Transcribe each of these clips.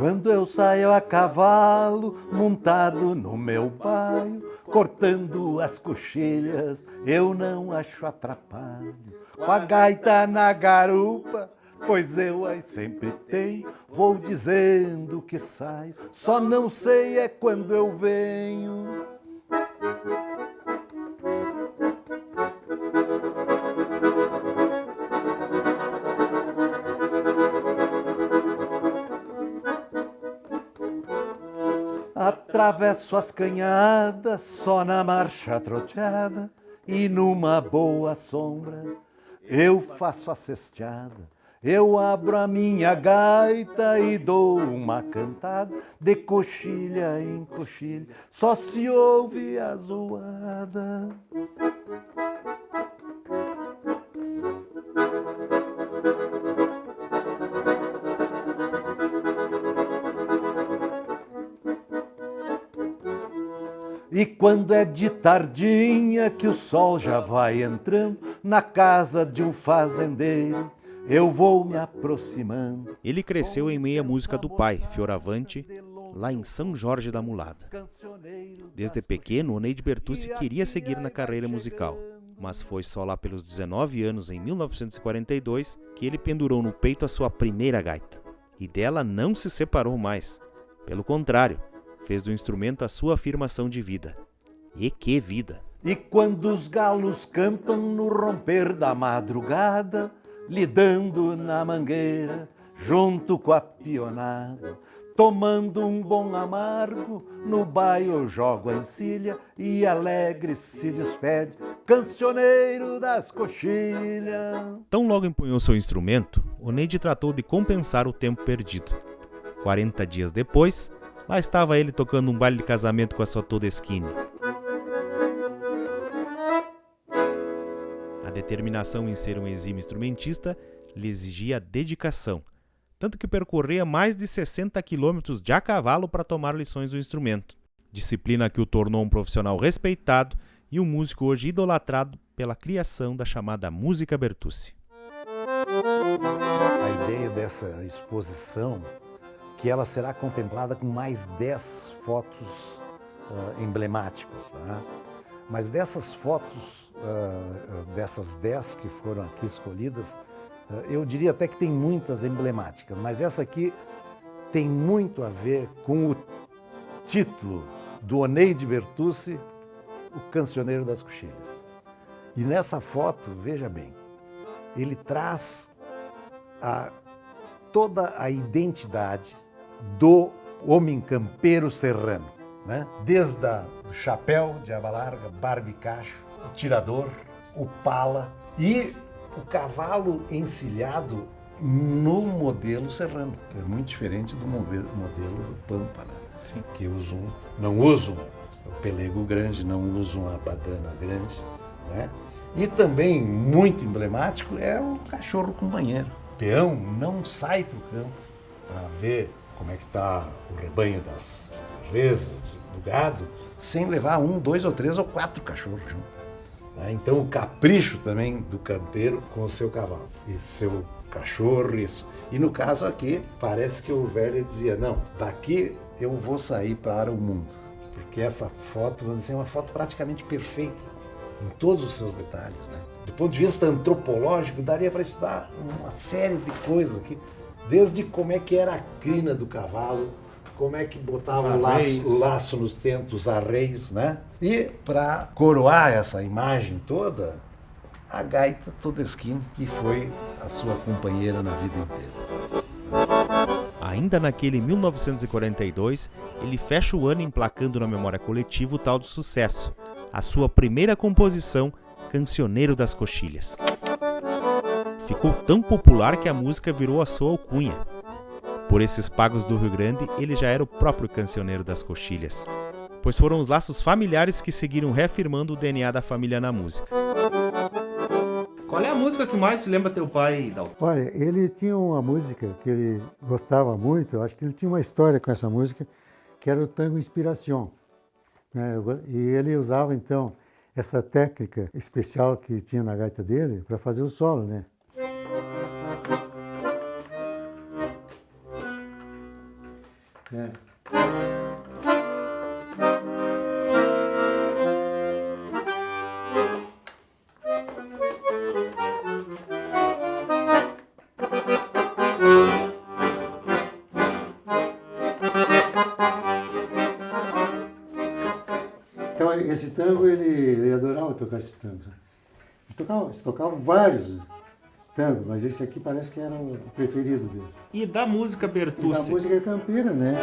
Quando eu saio a cavalo, montado no meu baio, cortando as coxilhas, eu não acho atrapalho. Com a gaita na garupa, pois eu aí sempre tenho, vou dizendo que saio, só não sei é quando eu venho. Atravesso as canhadas só na marcha troteada e numa boa sombra eu faço a cesteada. Eu abro a minha gaita e dou uma cantada de coxilha em coxilha, só se ouve a zoada. E quando é de tardinha que o sol já vai entrando na casa de um fazendeiro, eu vou me aproximando. Ele cresceu em meio à música do pai, Fioravante, lá em São Jorge da Mulada. Desde pequeno, Oneide Bertucci queria seguir na carreira musical, mas foi só lá pelos 19 anos, em 1942, que ele pendurou no peito a sua primeira gaita. E dela não se separou mais. Pelo contrário, fez do instrumento a sua afirmação de vida. E que vida! E quando os galos cantam no romper da madrugada, lidando na mangueira, junto com a pionada, tomando um bom amargo, no baio eu jogo a encilha e alegre se despede, cancioneiro das coxilhas. Tão logo empunhou seu instrumento, Oneide tratou de compensar o tempo perdido. 40 dias depois, lá estava ele tocando um baile de casamento com a sua Todeschini. A determinação em ser um exímio instrumentista lhe exigia dedicação, tanto que percorria mais de 60 quilômetros de a cavalo para tomar lições do instrumento. Disciplina que o tornou um profissional respeitado e um músico hoje idolatrado pela criação da chamada música Bertucci. A ideia dessa exposição que ela será contemplada com mais 10 fotos emblemáticas. Tá? Mas dessas fotos, dessas 10 que foram aqui escolhidas, eu diria até que tem muitas emblemáticas, mas essa aqui tem muito a ver com o título do Oneide Bertucci, o Cancioneiro das Coxilhas. E nessa foto, veja bem, ele traz toda a identidade do homem campeiro serrano, né? Desde o chapéu de aba larga, barbicacho, o tirador, o pala e o cavalo encilhado no modelo serrano. É muito diferente do modelo do Pampa, né? Sim. Que não usam o pelego grande, não usam a badana grande, né? E também, muito emblemático, é o cachorro companheiro. O peão não sai para o campo para ver como é que está o rebanho das reses, do gado, sem levar 1, 2 ou 3 ou 4 cachorros junto. Né? Então o capricho também do campeiro com o seu cavalo e seu cachorro. E no caso aqui, parece que o velho dizia, não, daqui eu vou sair para o mundo. Porque essa foto, vamos dizer, é uma foto praticamente perfeita, em todos os seus detalhes. Né? Do ponto de vista antropológico, daria para estudar uma série de coisas aqui. Desde como é que era a crina do cavalo, como é que botava o laço nos tentos, os arreios, né? E para coroar essa imagem toda, a gaita Todeschini, que foi a sua companheira na vida inteira. Ainda naquele 1942, ele fecha o ano emplacando na memória coletiva o tal do sucesso, a sua primeira composição, Cancioneiro das Coxilhas. Ficou tão popular que a música virou a sua alcunha. Por esses pagos do Rio Grande, ele já era o próprio Cancioneiro das Coxilhas, pois foram os laços familiares que seguiram reafirmando o DNA da família na música. Qual é a música que mais se lembra teu pai, Dalton? Olha, ele tinha uma música que ele gostava muito, eu acho que ele tinha uma história com essa música, que era o Tango Inspiração. Né? E ele usava, então, essa técnica especial que tinha na gaita dele para fazer o solo, né? É. Então, esse tango, ele adorava tocar esse tango. Eles tocavam vários tangos, mas esse aqui parece que era o preferido dele. E da música E da Bertucci? música campeira, né?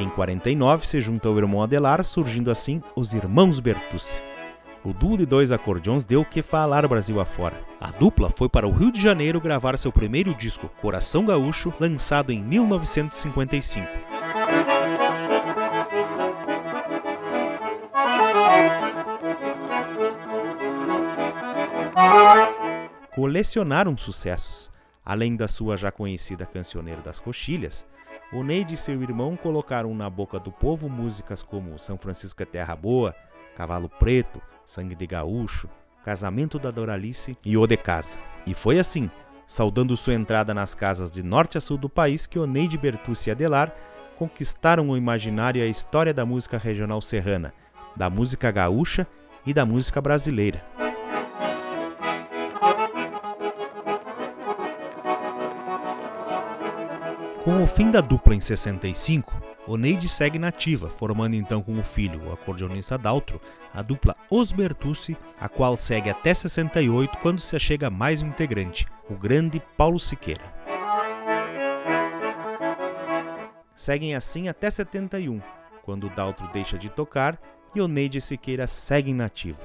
Em 49 se junta ao irmão Adelar, surgindo assim os Irmãos Bertucci. O duo de 2 acordeões deu o que falar Brasil afora. A dupla foi para o Rio de Janeiro gravar seu primeiro disco, Coração Gaúcho, lançado em 1955. Colecionaram sucessos. Além da sua já conhecida Cancioneiro das Coxilhas, Oneide e seu irmão colocaram na boca do povo músicas como São Francisco é Terra Boa, Cavalo Preto, Sangue de Gaúcho, Casamento da Doralice e O de Casa. E foi assim, saudando sua entrada nas casas de norte a sul do país, que Oneide Bertucci e Adelar conquistaram o imaginário e a história da música regional serrana, da música gaúcha e da música brasileira. Com o fim da dupla em 65, Oneide segue nativa, formando então com o filho, o acordeonista Daltro, a dupla Os Bertucci, a qual segue até 68, quando se achega mais um integrante, o grande Paulo Siqueira. Seguem assim até 71, quando Daltro deixa de tocar e Oneide e Siqueira seguem nativa.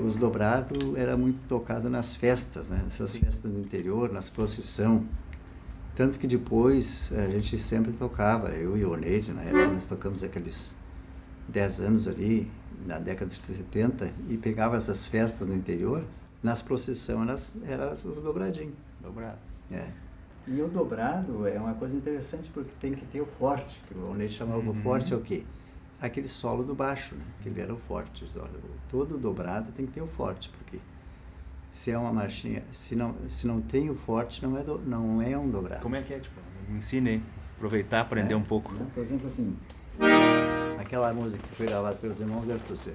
Os dobrados era muito tocado nas festas, né? Essas festas do interior, nas procissão. Tanto que depois a gente sempre tocava, eu e o Oneide, na época nós tocamos aqueles 10 anos ali, na década de 70, e pegava essas festas no interior, nas procissão eram os dobradinhos. Dobrado. É. E o dobrado é uma coisa interessante porque tem que ter o forte, que o Oneide chamava o forte é o quê? Aquele solo do baixo, né? Que ele era o forte. Olha, todo dobrado tem que ter o forte, porque se é uma marchinha, se não tem o forte, não é um dobrado. Como é que é? Tipo, me ensine aí. Aproveitar, aprender um pouco. Por exemplo, assim, aquela música que foi gravada pelos Irmãos Bertucci.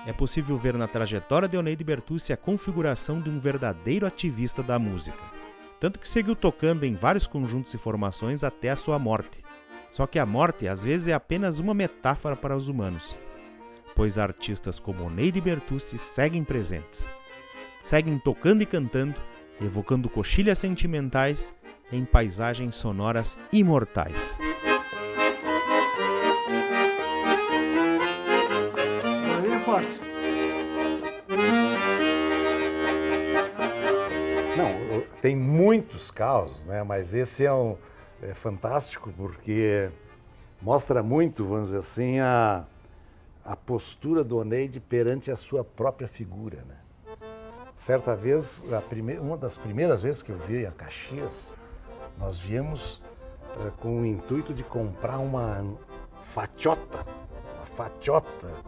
É possível ver na trajetória de Oneide Bertucci a configuração de um verdadeiro ativista da música, tanto que seguiu tocando em vários conjuntos e formações até a sua morte. Só que a morte às vezes é apenas uma metáfora para os humanos, pois artistas como Oneide Bertucci seguem presentes, seguem tocando e cantando, evocando coxilhas sentimentais em paisagens sonoras imortais. Forte. Não, tem muitos casos, né? Mas esse é fantástico porque mostra muito, vamos dizer assim, a postura do Oneide perante a sua própria figura, né? Certa vez, uma das primeiras vezes que eu vi a Caxias, nós viemos com o intuito de comprar uma fatiota,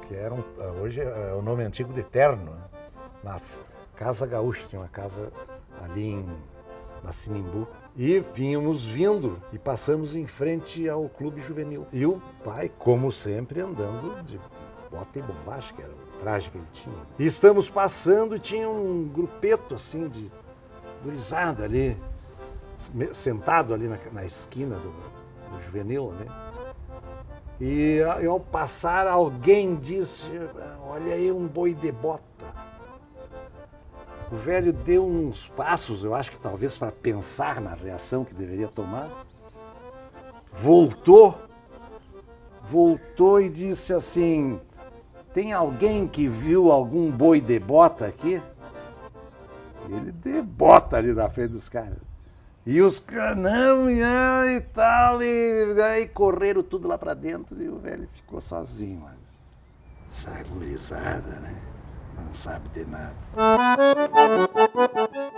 que era hoje é o nome antigo de Terno, né? Mas Casa Gaúcha, tinha uma casa ali na Sinimbu. E vínhamos vindo e passamos em frente ao Clube Juvenil. E o pai, como sempre, andando de bota e bombacha, que era o traje que ele tinha. E estamos passando e tinha um grupeto assim de gurizada ali, sentado ali na esquina do Juvenil, né? E ao passar, alguém disse, olha aí um boi de bota. O velho deu uns passos, eu acho que talvez para pensar na reação que deveria tomar. Voltou e disse assim, tem alguém que viu algum boi de bota aqui? Ele debota ali na frente dos caras. E os caras, não, e tal, e daí correram tudo lá pra dentro e o velho ficou sozinho. Mas, essa gurizada, né? Não sabe de nada.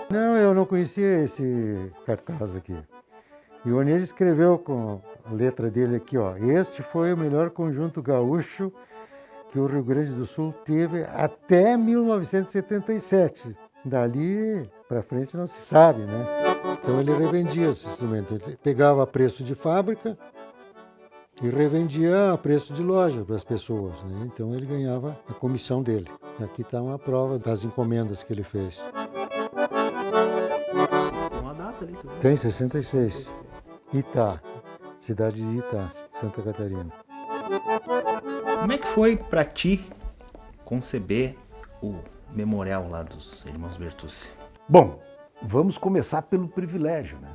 Não, eu não conhecia esse cartaz aqui. E o Oneide escreveu com a letra dele aqui, ó. Este foi o melhor conjunto gaúcho que o Rio Grande do Sul teve até 1977. Dali para frente não se sabe, né? Então ele revendia esse instrumento. Ele pegava a preço de fábrica e revendia a preço de loja para as pessoas, né? Então ele ganhava a comissão dele. Aqui está uma prova das encomendas que ele fez. Tem uma data ali, tu viu? Tem 66. Itá, cidade de Itá, Santa Catarina. Como é que foi pra ti conceber o memorial lá dos irmãos Bertucci? Bom, vamos começar pelo privilégio, né?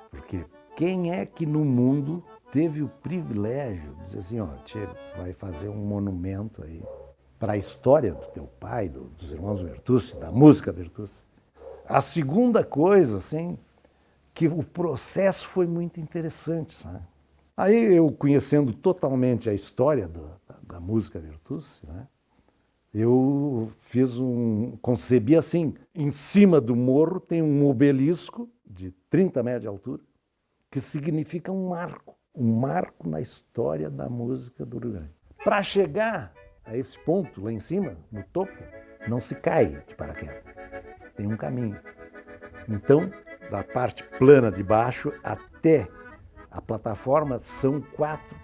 Porque quem é que no mundo teve o privilégio de dizer assim, ó, tchê, vai fazer um monumento aí para a história do teu pai, dos irmãos Bertucci, da música Bertucci? A segunda coisa, assim, que o processo foi muito interessante, sabe? Aí eu, conhecendo totalmente a história da música Bertucci, né? Eu concebi assim, em cima do morro tem um obelisco de 30 metros de altura, que significa um marco na história da música do Rio Grande. Para chegar a esse ponto, lá em cima, no topo, não se cai de paraquedas, tem um caminho. Então, da parte plana de baixo até a plataforma, são 4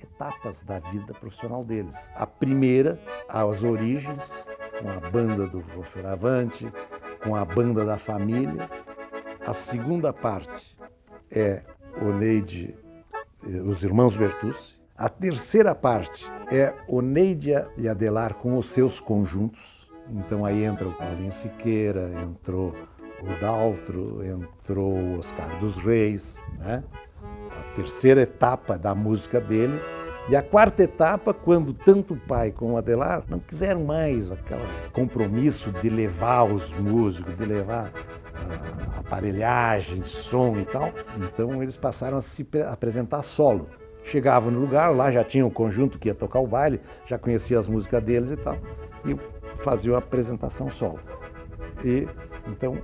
etapas da vida profissional deles. A primeira, as origens, com a banda do Vô Fioravante, com a banda da família. A segunda parte é Oneide, os irmãos Bertucci. A terceira parte é Oneide e Adelar com os seus conjuntos. Então aí entra o Paulinho Siqueira, entrou o Daltro, entrou o Oscar dos Reis, né? A terceira etapa da música deles. E a quarta etapa, quando tanto o pai como o Adelar não quiseram mais aquele compromisso de levar os músicos, de levar a aparelhagem de som e tal, então eles passaram a se apresentar solo. Chegavam no lugar, lá já tinha um conjunto que ia tocar o baile, já conhecia as músicas deles e tal, e faziam a apresentação solo. E então,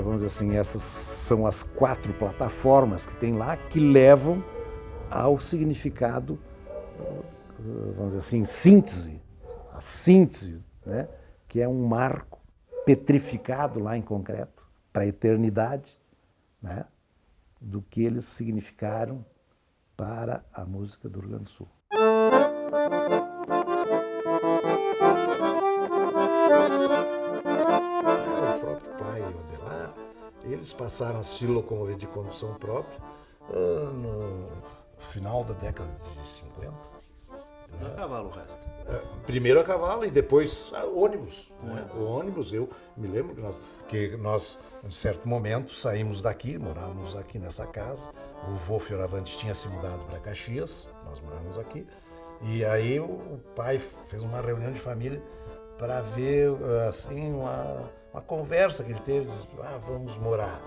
vamos dizer assim, essas são as 4 plataformas que tem lá que levam ao significado, vamos dizer assim, síntese, a síntese, né? Que é um marco petrificado lá em concreto para a eternidade, né? Do que eles significaram para a música do Rio Grande do Sul. O próprio pai e o Adelar, eles passaram a se locomover de condução própria no final da década de 50. Não é cavalo o resto. Primeiro a cavalo e depois ônibus. Né? O ônibus, eu me lembro que nós, em certo momento, saímos daqui, morávamos aqui nessa casa. O Vô Fioravante tinha se mudado para Caxias, nós morávamos aqui. E aí o pai fez uma reunião de família para ver assim, uma conversa que ele teve. Disse, vamos morar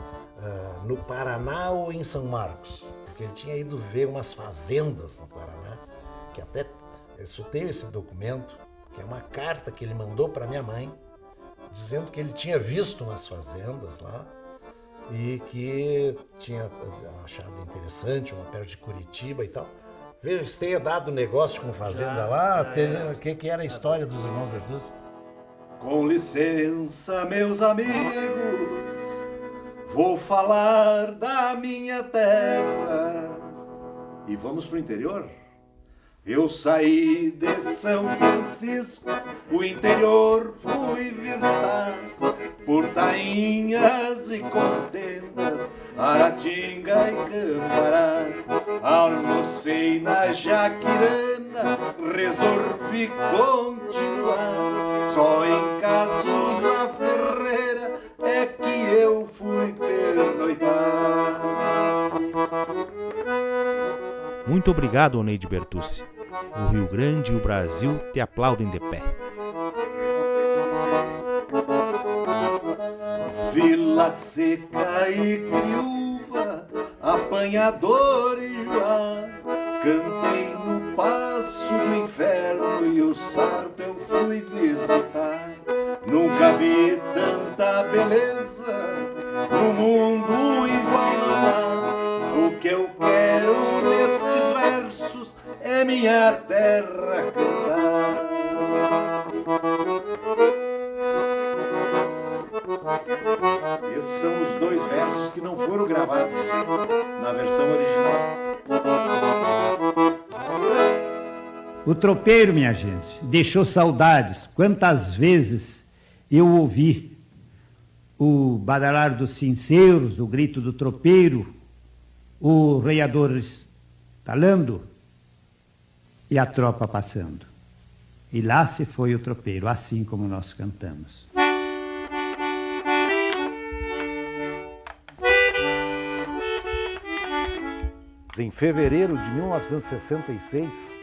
no Paraná ou em São Marcos? Porque ele tinha ido ver umas fazendas no Paraná, que até eu tenho esse documento, que é uma carta que ele mandou para minha mãe, dizendo que ele tinha visto umas fazendas lá e que tinha achado interessante, uma perto de Curitiba e tal. Veja, se tenha dado negócio com fazenda lá, o que era a história dos irmãos Bertucci? Com licença, meus amigos, vou falar da minha terra. E vamos pro interior? Eu saí de São Francisco, o interior fui visitar, por tainhas e contendas, Aratinga e Cambará. Almocei na Jaquirana, resolvi continuar, só em Casusa Ferreira é que eu fui pernoitar. Muito obrigado, Oneide Bertucci. O Rio Grande e o Brasil te aplaudem de pé. Vila Seca e Criúva, Apanhador e Joá, cantei no Passo do Inferno e o Sarto eu fui visitar. Nunca vi tanta beleza, no mundo igual não há. O que eu quero nestes versos é minha terra cantar. Esses são os dois versos que não foram gravados na versão original. O tropeiro, minha gente, deixou saudades. Quantas vezes eu ouvi o badalar dos cinceiros, o grito do tropeiro, o reiador estalando e a tropa passando. E lá se foi o tropeiro, assim como nós cantamos. Em fevereiro de 1966,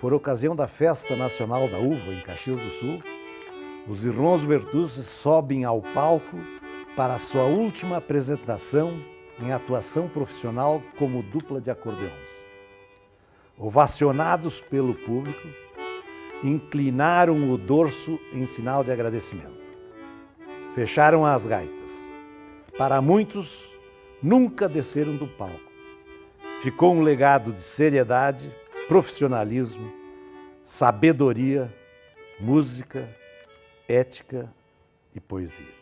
por ocasião da Festa Nacional da Uva em Caxias do Sul, os irmãos Bertucci sobem ao palco para a sua última apresentação em atuação profissional como dupla de acordeões. Ovacionados pelo público, inclinaram o dorso em sinal de agradecimento. Fecharam as gaitas. Para muitos, nunca desceram do palco. Ficou um legado de seriedade, profissionalismo, sabedoria, música, ética e poesia.